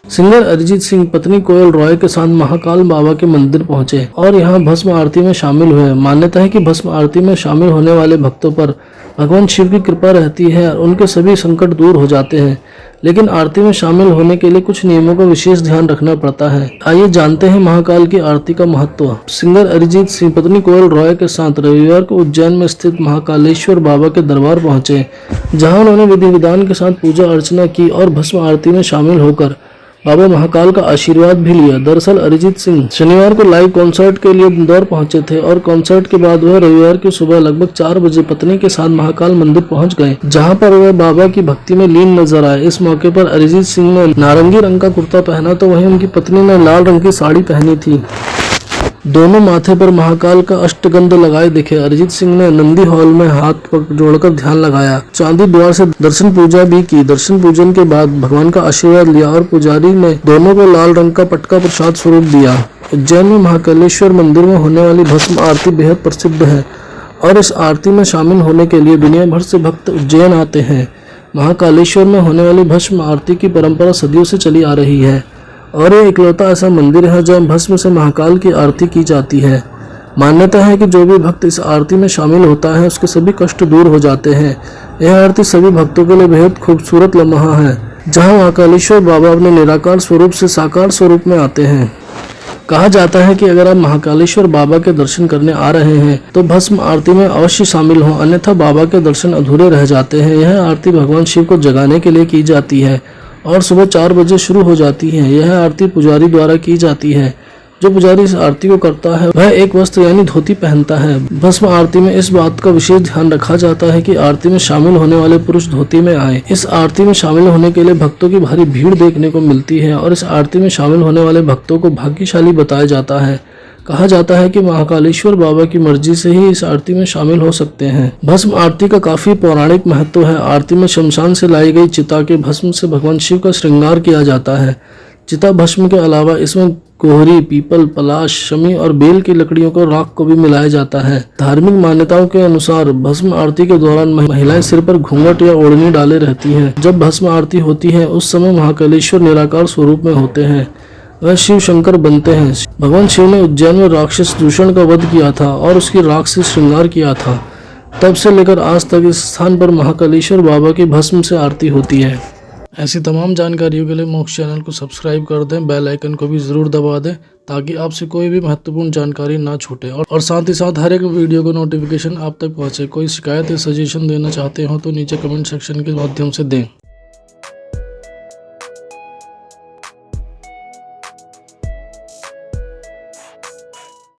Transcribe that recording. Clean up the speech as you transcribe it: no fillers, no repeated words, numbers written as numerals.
Singer Arijit Singh पत्नी कोयल रॉय के साथ महाकाल बाबा के मंदिर पहुंचे और यहां भस्म आरती में शामिल हुए। मान्यता है कि भस्म आरती में शामिल होने वाले भक्तों पर भगवान शिव की कृपा रहती है और उनके सभी संकट दूर हो जाते हैं। लेकिन आरती में शामिल होने के लिए कुछ नियमों का विशेष ध्यान रखना पड़ता है। आइए जानते हैं महाकाल की आरती का महत्व। सिंगर अरिजीत सिंह पत्नी कोयल रॉय के साथ रविवार को उज्जैन में स्थित महाकालेश्वर बाबा के दरबार पहुंचे, जहां उन्होंने विधि विधान के साथ पूजा अर्चना की और भस्म आरती में शामिल होकर बाबा महाकाल का आशीर्वाद भी लिया। दरअसल अरिजीत सिंह शनिवार को लाइव कॉन्सर्ट के लिए इंदौर पहुंचे थे और कॉन्सर्ट के बाद वह रविवार की सुबह लगभग 4 बजे पत्नी के साथ महाकाल मंदिर पहुंच गए, जहां पर वह बाबा की भक्ति में लीन नजर आए। इस मौके पर अरिजीत सिंह ने नारंगी रंग का कुर्ता पहना तो वहीं उनकी पत्नी ने लाल रंग की साड़ी पहनी थी। दोनों माथे पर महाकाल का अष्टगंध लगाए दिखे। अरिजीत सिंह ने नंदी हॉल में हाथ जोड़कर ध्यान लगाया, चांदी द्वार से दर्शन पूजा भी की। दर्शन पूजन के बाद भगवान का आशीर्वाद लिया और पुजारी ने दोनों को लाल रंग का पटका प्रसाद स्वरूप दिया। उज्जैन में महाकालेश्वर मंदिर में होने वाली भस्म आरती बेहद प्रसिद्ध है और इस आरती में शामिल होने के लिए दुनिया भर से भक्त उज्जैन आते हैं। महाकालेश्वर में होने वाली भस्म आरती की परंपरा सदियों से चली आ रही है और ये इकलौता ऐसा मंदिर है जहाँ भस्म से महाकाल की आरती की जाती है। मान्यता है कि जो भी भक्त इस आरती में शामिल होता है उसके सभी कष्ट दूर हो जाते हैं। यह आरती सभी भक्तों के लिए बेहद खूबसूरत लम्हा है, जहाँ महाकालेश्वर बाबा अपने निराकार स्वरूप से साकार स्वरूप में आते हैं। कहा जाता है कि अगर आप महाकालेश्वर बाबा के दर्शन करने आ रहे हैं तो भस्म आरती में अवश्य शामिल हों, अन्यथा बाबा के दर्शन अधूरे रह जाते हैं। यह आरती भगवान शिव को जगाने के लिए की जाती है और सुबह 4 बजे शुरू हो जाती है। यह आरती पुजारी द्वारा की जाती है। जो पुजारी इस आरती को करता है वह एक वस्त्र यानी धोती पहनता है। भस्म आरती में इस बात का विशेष ध्यान रखा जाता है कि आरती में शामिल होने वाले पुरुष धोती में आए। इस आरती में शामिल होने के लिए भक्तों की भारी भीड़ देखने को मिलती है और इस आरती में शामिल होने वाले भक्तों को भाग्यशाली बताया जाता है। कहा जाता है कि महाकालेश्वर बाबा की मर्जी से ही इस आरती में शामिल हो सकते हैं। भस्म आरती का काफी पौराणिक महत्व है। आरती में शमशान से लाई गई चिता के भस्म से भगवान शिव का श्रृंगार किया जाता है। चिता भस्म के अलावा इसमें कोहरी, पीपल, पलाश, शमी और बेल की लकड़ियों को राख को भी मिलाया जाता है। धार्मिक मान्यताओं के अनुसार भस्म आरती के दौरान महिलाएं सिर पर घूंघट या ओढ़नी डाले रहती हैं। जब भस्म आरती होती है उस समय महाकालेश्वर निराकार स्वरूप में होते हैं, वह शिव शंकर बनते हैं। भगवान शिव ने उज्जैन में राक्षस दूषण का वध किया था और उसकी राख से श्रृंगार किया था। तब से लेकर आज तक इस स्थान पर महाकालेश्वर बाबा की भस्म से आरती होती है। ऐसी तमाम जानकारियों के लिए मोक्ष चैनल को सब्सक्राइब कर दें, बेल आइकन को भी जरूर दबा दें ताकि आपसे कोई भी महत्वपूर्ण जानकारी ना छूटे और साथ ही साथ हर एक वीडियो को नोटिफिकेशन आप तक पहुंचे। कोई शिकायत या सजेशन देना चाहते हो तो नीचे कमेंट सेक्शन के माध्यम से दें।